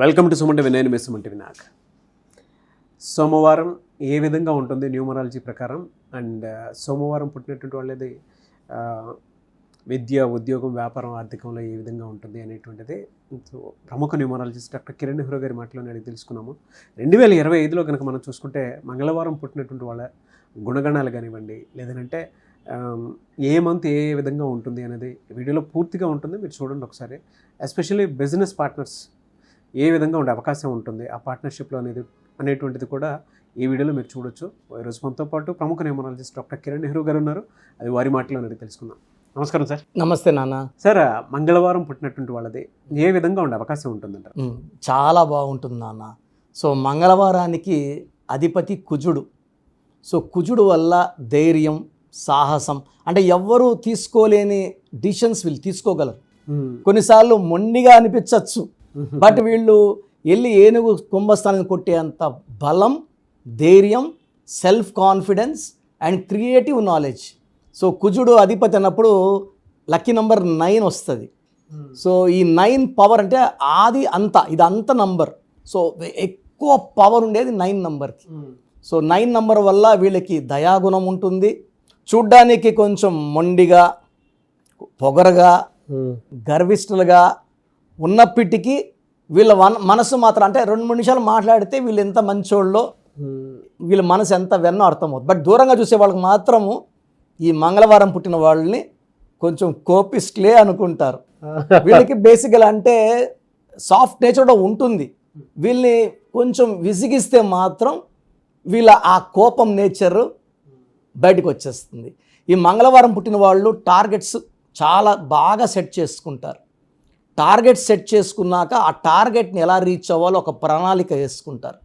Welcome to Suman TV. నేను మీ Suman TV. నాకు సోమవారం ఏ విధంగా ఉంటుంది న్యూమరాలజీ ప్రకారం, అండ్ సోమవారం పుట్టినటువంటి వాళ్ళది విద్య, ఉద్యోగం, వ్యాపారం, ఆర్థికంలో ఏ విధంగా ఉంటుంది అనేటువంటిది ప్రముఖ న్యూమరాలజిస్ట్ డాక్టర్ కిరణ్ నెహ్రూ గారి మాటలోనే అడిగి తెలుసుకున్నాము. 2025లో కనుక మనం చూసుకుంటే మంగళవారం పుట్టినటువంటి వాళ్ళ గుణగణాలు కానివ్వండి, లేదంటే ఏ మంత్ ఏ విధంగా ఉంటుంది అనేది వీడియోలో పూర్తిగా ఉంటుంది, మీరు చూడండి ఒకసారి. ఎస్పెషల్లీ బిజినెస్ పార్ట్నర్స్ ఏ విధంగా ఉండే అవకాశం ఉంటుంది ఆ పార్ట్నర్షిప్లో అనేటువంటిది కూడా ఈ వీడియోలో మీరు చూడొచ్చు. ఈరోజు మనతో పాటు ప్రముఖ న్యూమరాలజిస్ట్ డాక్టర్ కిరణ్ నెహ్రూ గారు ఉన్నారు. అది వారి మాటలో అడిగి తెలుసుకుందాం. నమస్కారం సార్. నమస్తే నాన్న. సార్, మంగళవారం పుట్టినటువంటి వాళ్ళది ఏ విధంగా ఉండే అవకాశం ఉంటుందంటారు? చాలా బాగుంటుంది నాన్న. సో మంగళవారానికి అధిపతి కుజుడు. సో కుజుడు వల్ల ధైర్యం, సాహసం, అంటే ఎవ్వరూ తీసుకోలేని డిసిషన్స్ వీళ్ళు తీసుకోగలరు. కొన్నిసార్లు మొండిగా అనిపించవచ్చు, బట్ వీళ్ళు వెళ్ళి ఏనుగు కుంభస్థానాన్ని కొట్టేంత బలం, ధైర్యం, self confidence and creative knowledge. So కుజుడు అధిపతి అన్నప్పుడు లక్కీ నెంబర్ 9 వస్తుంది. సో ఈ 9 పవర్ అంటే ఆది అంత, ఇది అంత నంబర్. సో ఎక్కువ పవర్ ఉండేది 9 నంబర్కి. సో 9 నంబర్ వల్ల వీళ్ళకి దయాగుణం ఉంటుంది. చూడ్డానికి కొంచెం మొండిగా, పొగరగా, గర్విష్ఠులుగా ఉన్నప్పటికీ వీళ్ళ మనసు మాత్రం, అంటే 2-3 నిమిషాలు మాట్లాడితే వీళ్ళు ఎంత మంచోళ్ళో, వీళ్ళ మనసు ఎంత వెన్నో అర్థమవుతుంది. బట్ దూరంగా చూసే వాళ్ళకి మాత్రము ఈ మంగళవారం పుట్టిన వాళ్ళని కొంచెం కోపిస్ట్లే అనుకుంటారు. వీళ్ళకి బేసికల్ అంటే సాఫ్ట్ నేచర్ కూడా ఉంటుంది. వీళ్ళని కొంచెం విసిగిస్తే మాత్రం వీళ్ళ ఆ కోపం నేచర్ బయటకు వచ్చేస్తుంది. ఈ మంగళవారం పుట్టిన వాళ్ళు టార్గెట్స్ చాలా బాగా సెట్ చేసుకుంటారు. టార్గెట్ సెట్ చేసుకున్నాక ఆ టార్గెట్ని ఎలా రీచ్ అవ్వాలో ఒక ప్రణాళిక వేసుకుంటారు.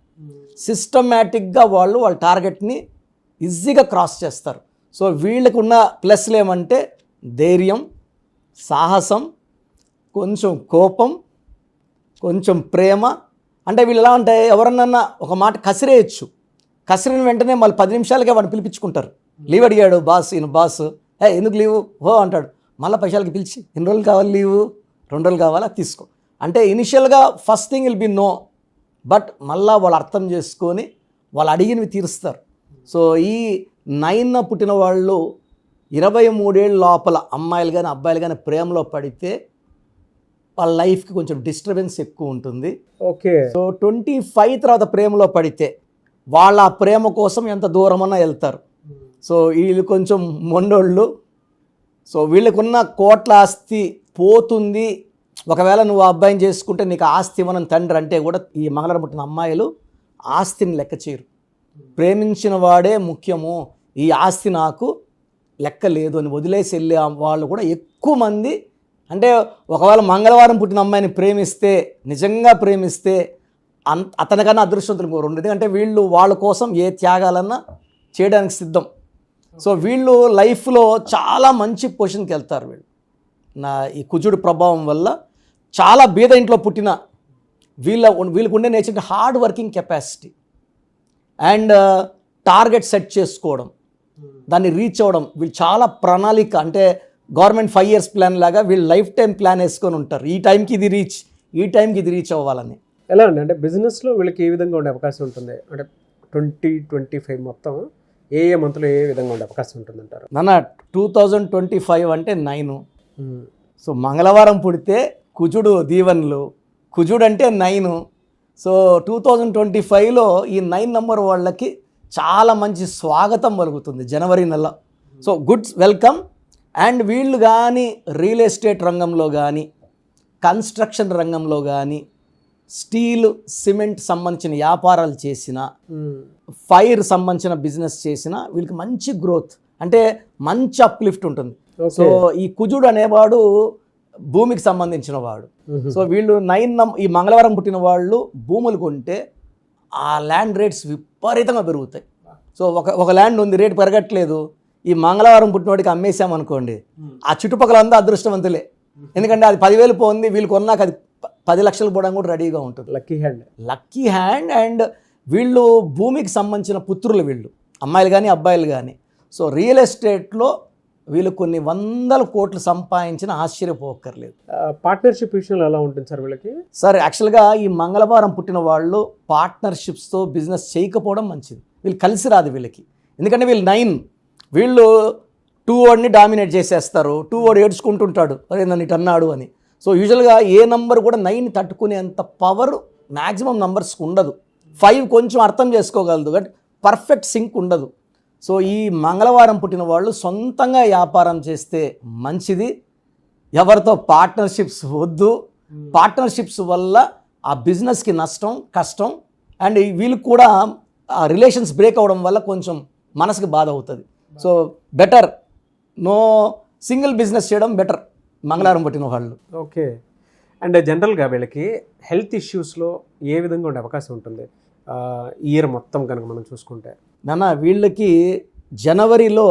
సిస్టమేటిక్గా వాళ్ళ టార్గెట్ని ఈజీగా క్రాస్ చేస్తారు. సో వీళ్ళకు ఉన్న ప్లస్లు ఏమంటే ధైర్యం, సాహసం, కొంచెం కోపం, కొంచెం ప్రేమ. అంటే వీళ్ళు ఎలా అంటే ఎవరన్నా ఒక మాట కసిరేయచ్చు, కసిరిన వెంటనే మళ్ళీ 10 నిమిషాలకే వాడిని పిలిపించుకుంటారు. లీవ్ అడిగాడు బాస్, ఈయన బాస్, ఎందుకు లీవు అంటాడు. మళ్ళీ పైసలకి పిలిచి ఎన్ని రోజులు కావాలి లీవు, 2 రోజులు కావాలా, తీసుకో అంటే ఇనిషియల్గా first thing will be no, but మళ్ళీ వాళ్ళు అర్థం చేసుకొని వాళ్ళు అడిగినవి తీరుస్తారు. సో ఈ 9 పుట్టిన వాళ్ళు 23 ఏళ్ళ లోపల అమ్మాయిలు కానీ అబ్బాయిలు కానీ ప్రేమలో పడితే వాళ్ళ లైఫ్కి కొంచెం డిస్టర్బెన్స్ ఎక్కువ ఉంటుంది. ఓకే. సో 25 తర్వాత ప్రేమలో పడితే వాళ్ళ ప్రేమ కోసం ఎంత దూరమన్నా వెళ్తారు. సో వీళ్ళు కొంచెం మొండోళ్ళు. సో వీళ్ళకున్న కోట్ల ఆస్తి పోతుంది, ఒకవేళ నువ్వు ఆ అబ్బాయిని చేసుకుంటే నీకు ఆస్తి ఇవ్వనని తండ్రి అంటే కూడా ఈ మంగళవారం పుట్టిన అమ్మాయిలు ఆస్తిని లెక్క చేయరు. ప్రేమించిన వాడే ముఖ్యము, ఈ ఆస్తి నాకు లెక్క లేదు అని వదిలేసి వెళ్ళే వాళ్ళు కూడా ఎక్కువ మంది. అంటే ఒకవేళ మంగళవారం పుట్టిన అమ్మాయిని ప్రేమిస్తే, నిజంగా ప్రేమిస్తే అతనికన్నా అదృష్టవంతులు కోరు. ఎందుకంటే వీళ్ళు వాళ్ళ కోసం ఏ త్యాగాలన్నా చేయడానికి సిద్ధం. సో వీళ్ళు లైఫ్లో చాలా మంచి పొజిషన్కి వెళ్తారు. ఈ కుజుడు ప్రభావం వల్ల చాలా బీద ఇంట్లో పుట్టిన వీళ్ళకు ఉండే nature hard working capacity and target set చేసుకోవడం, దాన్ని రీచ్ అవ్వడం. వీళ్ళు చాలా ప్రణాళిక, అంటే గవర్నమెంట్ 5 years ప్లాన్ లాగా వీళ్ళు లైఫ్ టైం ప్లాన్ వేసుకొని ఉంటారు. ఈ టైంకి ఇది రీచ్, ఈ టైంకి ఇది రీచ్ అవ్వాలని. ఎలా అండి, అంటే బిజినెస్లో వీళ్ళకి ఏ విధంగా ఉండే అవకాశం ఉంటుంది? అంటే 2025 మొత్తం ఏ మంత్లో ఏ విధంగా ఉండే అవకాశం ఉంటుందంటారు? నాన్న 2025 అంటే 9. సో మంగళవారం పుడితే కుజుడు దీవెనలు, కుజుడు అంటే 9. సో 2025లో ఈ 9 నంబర్ వాళ్ళకి చాలా మంచి స్వాగతం పలుకుతుంది జనవరి నెల. So good welcome. అండ్ వీళ్ళు కానీ రియల్ ఎస్టేట్ రంగంలో కానీ, కన్స్ట్రక్షన్ రంగంలో కానీ, స్టీల్, సిమెంట్ సంబంధించిన వ్యాపారాలు చేసిన, ఫైర్ సంబంధించిన బిజినెస్ చేసిన వీళ్ళకి మంచి గ్రోత్, అంటే మంచి అప్లిఫ్ట్ ఉంటుంది. సో ఈ కుజుడు అనేవాడు భూమికి సంబంధించిన వాడు. సో వీళ్ళు ఈ మంగళవారం పుట్టిన వాళ్ళు భూములు కొంటే ఆ ల్యాండ్ రేట్స్ విపరీతంగా పెరుగుతాయి. సో ఒక ల్యాండ్ ఉంది, రేటు పెరగట్లేదు, ఈ మంగళవారం పుట్టినవాడికి అమ్మేసామనుకోండి, ఆ చుట్టుపక్కల అంతా అదృష్టవంతులే. ఎందుకంటే అది 10,000 పోయింది, వీళ్ళు కొన్నాక అది 10 లక్షలు పోవడం కూడా రెడీగా ఉంటుంది. Lucky hand. అండ్ వీళ్ళు భూమికి సంబంధించిన పుత్రులు, వీళ్ళు అమ్మాయిలు కానీ అబ్బాయిలు కానీ. సో రియల్ ఎస్టేట్లో వీళ్ళు కొన్ని 100 కోట్లు సంపాదించిన ఆశ్చర్యపోక్కర్లేదు. పార్ట్నర్షిప్ విషయంలో ఎలా ఉంటుంది సార్ వీళ్ళకి? సార్ యాక్చువల్గా ఈ మంగళవారం పుట్టిన వాళ్ళు పార్ట్నర్షిప్స్తో బిజినెస్ చేయకపోవడం మంచిది. వీళ్ళు కలిసి రాదు వీళ్ళకి. ఎందుకంటే వీళ్ళు 9, వీళ్ళు 2 వాడిని డామినేట్ చేసేస్తారు. 2 వాడు ఏడ్చుకుంటుంటాడు, అరే నన్ను ఇటు అన్నాడు అని. సో యూజువల్గా ఏ నంబర్ కూడా 9 తట్టుకునేంత పవర్ మ్యాక్సిమం నంబర్స్కి ఉండదు. 5 కొంచెం అర్థం చేసుకోగలదు, బట్ పర్ఫెక్ట్ సింక్ ఉండదు. సో ఈ మంగళవారం పుట్టిన వాళ్ళు సొంతంగా వ్యాపారం చేస్తే మంచిది. ఎవరితో పార్ట్నర్షిప్స్ వద్దు. పార్ట్నర్షిప్స్ వల్ల ఆ బిజినెస్కి నష్టం, కష్టం. అండ్ వీళ్ళకి కూడా ఆ రిలేషన్స్ బ్రేక్ అవ్వడం వల్ల కొంచెం మనసుకి బాధ అవుతుంది. So better no single business చేయడం బెటర్ మంగళవారం పుట్టిన వాళ్ళు. ఓకే. అండ్ జనరల్గా వీళ్ళకి హెల్త్ ఇష్యూస్లో ఏ విధంగా ఉండే అవకాశం ఉంటుంది ఇయర్ మొత్తం కనుక మనం చూసుకుంటే? నాన్న వీళ్ళకి జనవరిలో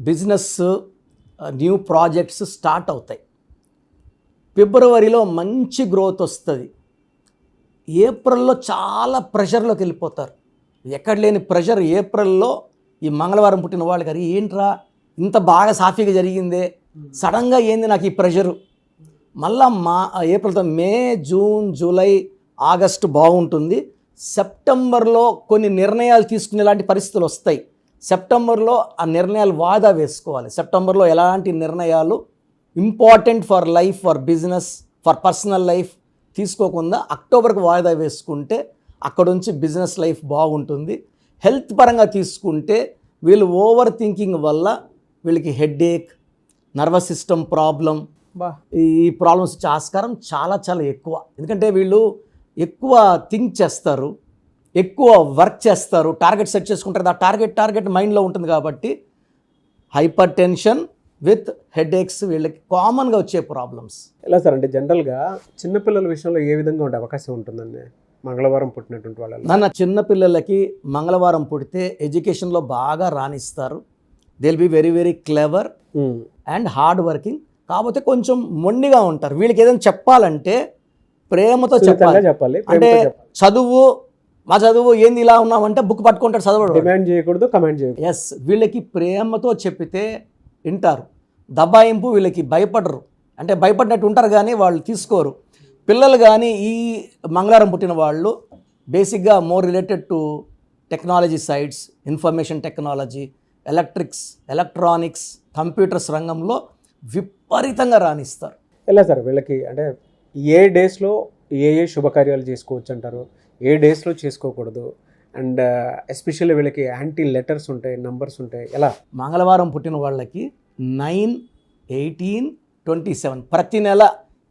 బిజినెస్ న్యూ ప్రాజెక్ట్స్ స్టార్ట్ అవుతాయి. ఫిబ్రవరిలో మంచి గ్రోత్ వస్తుంది. ఏప్రిల్లో చాలా ప్రెషర్లోకి వెళ్ళిపోతారు. ఎక్కడ లేని ప్రెషర్ ఏప్రిల్లో ఈ మంగళవారం పుట్టిన వాళ్ళకి, అది ఏంట్రా ఇంత బాగా సాఫీగా జరిగిందే, సడన్గా ఏంది నాకు ఈ ప్రెషరు. మళ్ళా ఏప్రిల్తో మే, జూన్, జూలై, ఆగస్టు బాగుంటుంది. సెప్టెంబర్లో కొన్ని నిర్ణయాలు తీసుకునేలాంటి పరిస్థితులు వస్తాయి. సెప్టెంబర్లో ఆ నిర్ణయాలు వాయిదా వేసుకోవాలి. సెప్టెంబర్లో ఎలాంటి నిర్ణయాలు important for life, for business, for personal life తీసుకోకుండా అక్టోబర్కి వాయిదా వేసుకుంటే అక్కడ నుంచి బిజినెస్ లైఫ్ బాగుంటుంది. హెల్త్ పరంగా తీసుకుంటే వీళ్ళు ఓవర్ థింకింగ్ వల్ల వీళ్ళకి హెడేక్, నర్వస్ సిస్టమ్ ప్రాబ్లం, ఈ ప్రాబ్లమ్స్ వచ్చే ఆస్కారం చాలా చాలా ఎక్కువ. ఎందుకంటే వీళ్ళు ఎక్కువ థింక్ చేస్తారు, ఎక్కువ వర్క్ చేస్తారు, టార్గెట్ సెట్ చేసుకుంటారు. ఆ టార్గెట్ మైండ్లో ఉంటుంది కాబట్టి హైపర్ టెన్షన్ విత్ హెడేక్స్ వీళ్ళకి కామన్గా వచ్చే ప్రాబ్లమ్స్. ఎలా సార్ అంటే జనరల్గా చిన్నపిల్లల విషయంలో ఏ విధంగా ఉండే అవకాశం ఉంటుందండి మంగళవారం పుట్టినటువంటి వాళ్ళు? నాన్న చిన్నపిల్లలకి మంగళవారం పుడితే ఎడ్యుకేషన్లో బాగా రాణిస్తారు. They will be very very clever and hard working. కాకపోతే కొంచెం మొండిగా ఉంటారు. వీళ్ళకి ఏదైనా చెప్పాలంటే ప్రేమతో చెప్పాలి. అంటే మా చదువు ఏంది ఇలా ఉన్నామంటే బుక్ పట్టుకుంటాడు, చదవడు. డిమాండ్ చేయకూడదు, కమాండ్ చేయకూడదు. ఎస్, వీళ్ళకి ప్రేమతో చెప్పితే వింటారు. దబాయింపు వీళ్ళకి భయపడరు. అంటే భయపడినట్టు ఉంటారు కానీ వాళ్ళు తీసుకోరు. పిల్లలు కానీ ఈ మంగళవారం పుట్టిన వాళ్ళు బేసిక్గా more related to technology sides, information technology, electronics, computers రంగంలో విపరీతంగా రాణిస్తారు. ఎలా సార్ వీళ్ళకి అంటే ఏ డేస్లో ఏ శుభకార్యాలు చేసుకోవచ్చు అంటారు, ఏ డేస్లో చేసుకోకూడదు? అండ్ ఎస్పెషల్లీ వీళ్ళకి యాంటీ లెటర్స్ ఉంటాయి, నంబర్స్ ఉంటాయి, ఎలా? మంగళవారం పుట్టిన వాళ్ళకి 9, 18, 27 ప్రతి నెల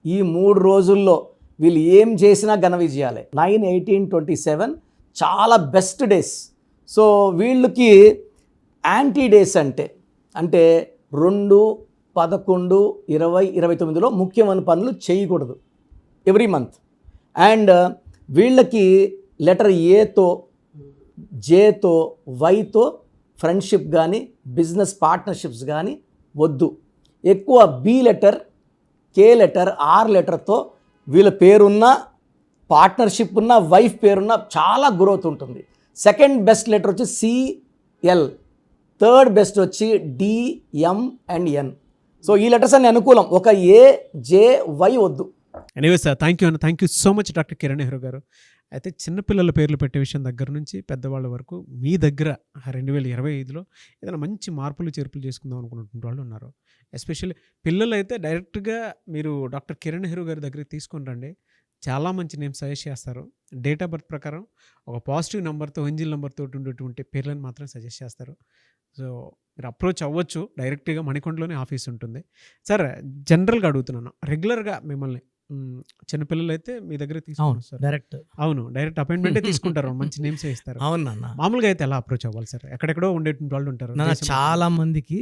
ఈ 3 రోజుల్లో వీళ్ళు ఏం చేసినా ఘన విజయాలే. 9, 18, 27 చాలా బెస్ట్ డేస్. సో వీళ్ళకి యాంటీ డేస్ అంటే 2, 11, 20, 29లో ముఖ్యమైన పనులు చేయకూడదు ఎవ్రీ మంత్. అండ్ వీళ్ళకి లెటర్ ఏతో, జేతో, వైతో ఫ్రెండ్షిప్ కానీ బిజినెస్ పార్ట్నర్షిప్స్ కానీ వద్దు. ఎక్కువ B letter, K letter, R లెటర్తో వీళ్ళ పేరున్న పార్ట్నర్షిప్ ఉన్న, వైఫ్ పేరున్న చాలా గ్రోత్ ఉంటుంది. సెకండ్ బెస్ట్ లెటర్ వచ్చి సిఎల్, థర్డ్ బెస్ట్ వచ్చి డిఎం అండ్ ఎన్. సో ఈ లెటర్స్ అన్ని అనుకూలం. ఒక ఏ, జే, వై వద్దు. Anyway sir, thank you so much doctor Kiran Nehru గారు. అయితే చిన్నపిల్లల పేర్లు పెట్టే విషయం దగ్గర నుంచి పెద్దవాళ్ళ వరకు మీ దగ్గర 2025లో ఏదైనా మంచి మార్పులు చేర్పులు చేసుకుందాం అనుకున్నటువంటి వాళ్ళు ఉన్నారు. ఎస్పెషల్లీ పిల్లలు అయితే డైరెక్ట్గా మీరు డాక్టర్ కిరణ్ నెహ్రూ గారి దగ్గరికి తీసుకొని రండి. చాలా మంచి నేమ్ సజెస్ట్ చేస్తారు. డేట్ ఆఫ్ బర్త్ ప్రకారం ఒక పాజిటివ్ నెంబర్తో, ఎంజిల్ నెంబర్తో ఉండేటువంటి పేర్లను మాత్రం సజెస్ట్ చేస్తారు. సో మీరు అప్రోచ్ అవ్వచ్చు. డైరెక్ట్గా మణికొండలోనే ఆఫీస్ ఉంటుంది. సార్ జనరల్గా అడుగుతున్నాను, రెగ్యులర్గా మిమ్మల్ని చిన్నపిల్లలు అయితే మీ దగ్గర తీసుకుంటారు సార్? డైరెక్ట్ అపాయింట్మెంటే తీసుకుంటారు, మంచి నేమ్స్ ఇస్తారు. అవునన్నా. మామూలుగా అయితే ఎలా అప్రోచ్ అవ్వాలి సార్? ఎక్కడెక్కడో ఉండేటువంటి వాళ్ళు ఉంటారు. చాలా మందికి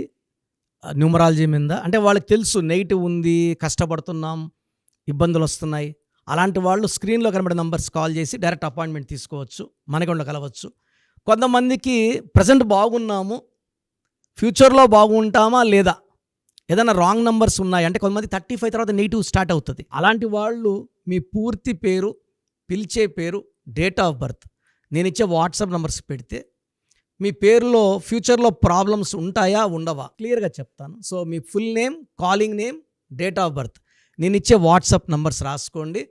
న్యూమరాలజీ మీద అంటే వాళ్ళకి తెలుసు నెగిటివ్ ఉంది, కష్టపడుతున్నాం, ఇబ్బందులు వస్తున్నాయి. అలాంటి వాళ్ళు స్క్రీన్లో కనబడే నంబర్స్ కాల్ చేసి డైరెక్ట్ అపాయింట్మెంట్ తీసుకోవచ్చు, మనకొండ కలవచ్చు. కొంతమందికి ప్రజెంట్ బాగున్నాము, ఫ్యూచర్లో బాగుంటామా లేదా, ఏదైనా రాంగ్ నంబర్స్ ఉన్నాయి అంటే కొంతమంది 35 తర్వాత నెగిటివ్ స్టార్ట్ అవుతుంది. అలాంటి వాళ్ళు మీ పూర్తి పేరు, పిలిచే పేరు, డేట్ ఆఫ్ బర్త్ నేను ఇచ్చే వాట్సాప్ నంబర్స్ పెడితే మీ పేరులో ఫ్యూచర్లో ప్రాబ్లమ్స్ ఉంటాయా ఉండవా క్లియర్గా చెప్తాను. So me full name, calling name, date of birth, నేను ఇచ్చే వాట్సాప్ నంబర్స్ రాసుకోండి.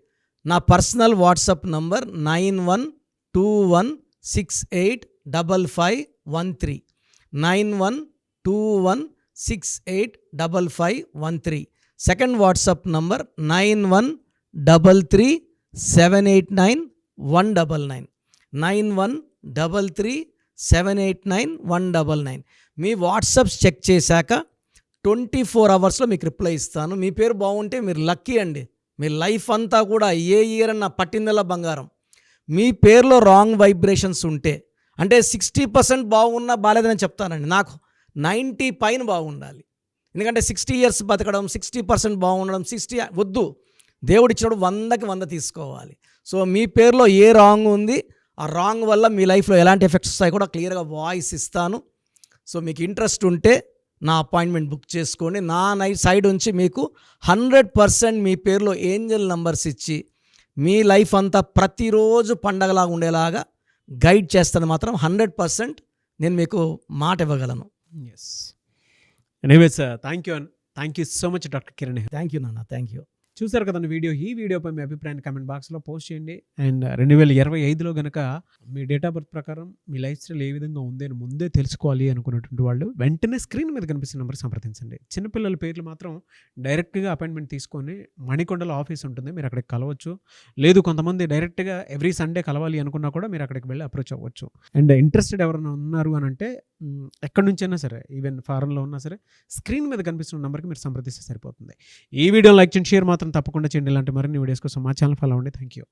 నా personal WhatsApp number 9121685513, 9121685513. Second WhatsApp number 9133789199, 9133789199. మీ వాట్సాప్స్ చెక్ చేశాక 24 అవర్స్లో మీకు రిప్లై ఇస్తాను. మీ పేరు బాగుంటే మీరు లక్కీ అండి. మీ లైఫ్ అంతా కూడా ఏ ఇయర్ అన్న పట్టిందల్లా బంగారం. మీ పేరులో రాంగ్ వైబ్రేషన్స్ ఉంటే, అంటే 60% బాగున్నా బాగాలేదని చెప్తానండి. నాకు 90 పైన బాగుండాలి. ఎందుకంటే 60 ఇయర్స్ బతకడం, 60% బాగుండడం, 60 వద్దు. దేవుడిచ్చినప్పుడు 100కి 100 తీసుకోవాలి. సో మీ పేరులో ఏ రాంగ్ ఉంది, ఆ రాంగ్ వల్ల మీ లైఫ్లో ఎలాంటి ఎఫెక్ట్స్ వస్తాయి కూడా క్లియర్గా వాయిస్ ఇస్తాను. సో మీకు ఇంట్రెస్ట్ ఉంటే నా అపాయింట్మెంట్ బుక్ చేసుకోండి. నా సైడ్ నుంచి మీకు 100% మీ పేరులో ఏంజల్ నంబర్స్ ఇచ్చి మీ లైఫ్ అంతా ప్రతిరోజు పండగలాగా ఉండేలాగా గైడ్ చేస్తాను. మాత్రం 100% నేను మీకు మాట ఇవ్వగలను. Yes, anyways thank you so much doctor Kiran. Thank you నాన్న, థ్యాంక్ యూ. చూసారు కదండి వీడియో. ఈ వీడియోపై మీ అభిప్రాయాన్ని కామెంట్ బాక్స్లో పోస్ట్ చేయండి. అండ్ 2025లో కనుక మీ డేట్ ఆఫ్ బర్త్ ప్రకారం మీ లైఫ్ స్టైల్ ఏ విధంగా ఉంది అని ముందే తెలుసుకోవాలి అనుకున్నటువంటి వాళ్ళు వెంటనే స్క్రీన్ మీద కనిపిస్తున్న నెంబర్ సంప్రదించండి. చిన్నపిల్లల పేర్లు మాత్రం డైరెక్ట్గా అపాయింట్మెంట్ తీసుకొని మణికొండలో ఆఫీస్ ఉంటుంది, మీరు అక్కడికి కలవచ్చు. లేదు కొంతమంది డైరెక్ట్గా ఎవ్రీ సండే కలవాలి అనుకున్నా కూడా మీరు అక్కడికి వెళ్ళి అప్రోచ్ అవ్వచ్చు. అండ్ ఇంట్రెస్టెడ్ ఎవరైనా ఉన్నారు అని అంటే ఎక్కడి నుంచైనా సరే, ఈవెన్ ఫారెన్లో ఉన్నా సరే, స్క్రీన్ మీద కనిపిస్తున్న నెంబర్కి మీరు సంప్రదిస్తే సరిపోతుంది. ఈ వీడియో లైక్ చేయండి, షేర్ మాత్రం తప్పకుండా చేయండి. ఇలాంటి మరిన్ని వీడియోస్ కోసం మా ఛానల్ ఫాలో అవ్వండి. Thank you.